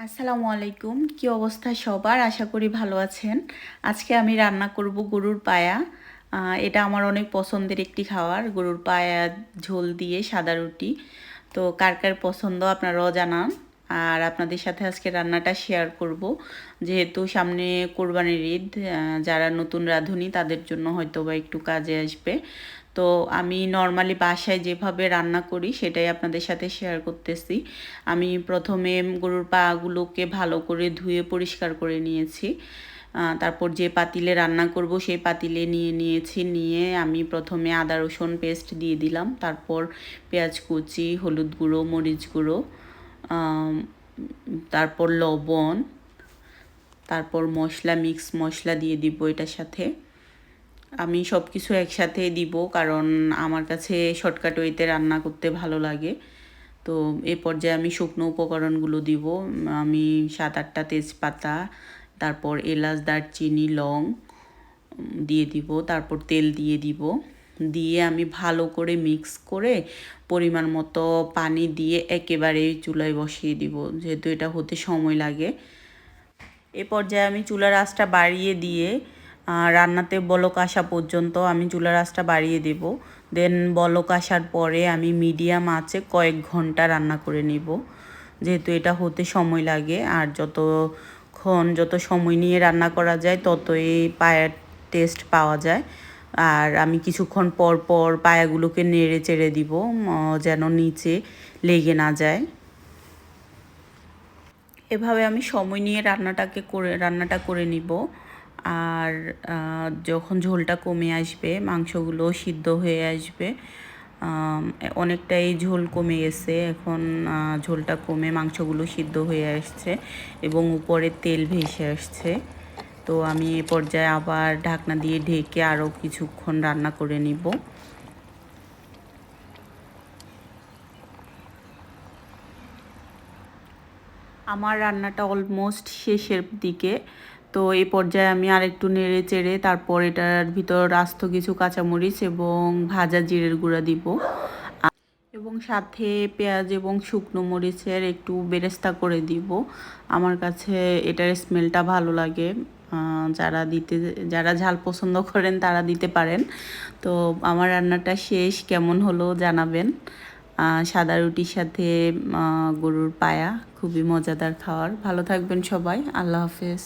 আসসালামু আলাইকুম, কি অবস্থা সবার? আশা করি ভালো আছেন। আজকে আমি রান্না করব গরুর পায়া। এটা আমার অনেক পছন্দের একটি খাবার, গরুর পায়া ঝোল দিয়ে সাদা রুটি। তো কার কার পছন্দ আপনারাও জানান। আর আপনাদের সাথে আজকে রান্নাটা শেয়ার করব, যেহেতু সামনে কোরবানির ঈদ। যারা নতুন রাঁধুনি তাদের জন্য হয়তো বা একটু কাজে আসবে। তো আমি নর্মালি বাসায় যেভাবে রান্না করি সেটাই আপনাদের সাথে শেয়ার করতেছি। আমি প্রথমে গরুর পাগুলোকে ভালো করে ধুয়ে পরিষ্কার করে নিয়েছি। তারপর যে পাতিলে রান্না করব সেই পাতিলে নিয়েছি। নিয়ে আমি প্রথমে আদা রসুন পেস্ট দিয়ে দিলাম, তারপর পেঁয়াজ কুচি, হলুদ গুঁড়ো, মরিচ গুঁড়ো, তারপর লবণ, তারপর মশলা, মিক্স মশলা দিয়ে দিব এটার সাথে। আমি সব কিছু একসাথে দিব, কারণ আমার কাছে শর্টকাট ওয়েতে রান্না করতে ভালো লাগে। তো এ পর্যায়ে আমি শুকনো উপকরণগুলো দিব। আমি 7-8টা তেজপাতা, তারপর এলাচ, দারচিনি, লং দিয়ে দিব, তারপর তেল দিয়ে দিব। দিয়ে আমি ভালো করে মিক্স করে পরিমাণ মতো পানি দিয়ে একেবারে চুলায় বসিয়ে দিব, যেহেতু এটা হতে সময় লাগে। এ পর্যায়ে আমি চুলার আঁচটা বাড়িয়ে দিয়ে রান্নাতে বলক আসা পর্যন্ত আমি চুলার আঁচটা বাড়িয়ে দেব। দেন বলক আসার পরে আমি মিডিয়াম আঁচে কয়েক ঘন্টা রান্না করে নিব, যেহেতু এটা হতে সময় লাগে। আর যত সময় নিয়ে রান্না করা যায় ততই পায়ার টেস্ট পাওয়া যায়। আর আমি কিছুক্ষণ পর পর পায়াগুলোকে নেড়ে চেড়ে দিব, যেন নিচে লেগে না যায়। এভাবে আমি সময় নিয়ে রান্নাটা করে নিব। আর যখন ঝোলটা কমে আসবে, মাংসগুলো সিদ্ধ হয়ে আসবে। অনেকটাই ঝোল কমে গেছে এখন। ঝোলটা কমে মাংসগুলো সিদ্ধ হয়ে আসছে এবং উপরে তেল ভেসে আসছে। তো আমি এ পর্যায়ে আবার ঢাকনা দিয়ে ঢেকে আরও কিছুক্ষণ রান্না করে নিব। আমার রান্নাটা অলমোস্ট শেষের দিকে। তো এই পর্যায়ে আমি আরেকটু নেড়ে চেড়ে তারপর এটার ভিতর আস্ত কিছু কাঁচামরিচ এবং ভাজা জিরের গুঁড়া দিব, এবং সাথে পেঁয়াজ এবং শুকনো মরিচের একটু বেরেস্তা করে দিব। আমার কাছে এটার স্মেলটা ভালো লাগে। যারা ঝাল পছন্দ করেন তারা দিতে পারেন। তো আমার রান্নাটা শেষ, কেমন হলো জানাবেন। সাদা রুটির সাথে গরুর পায়া খুবই মজাদার খাবার। ভালো থাকবেন সবাই, আল্লাহ হাফেজ।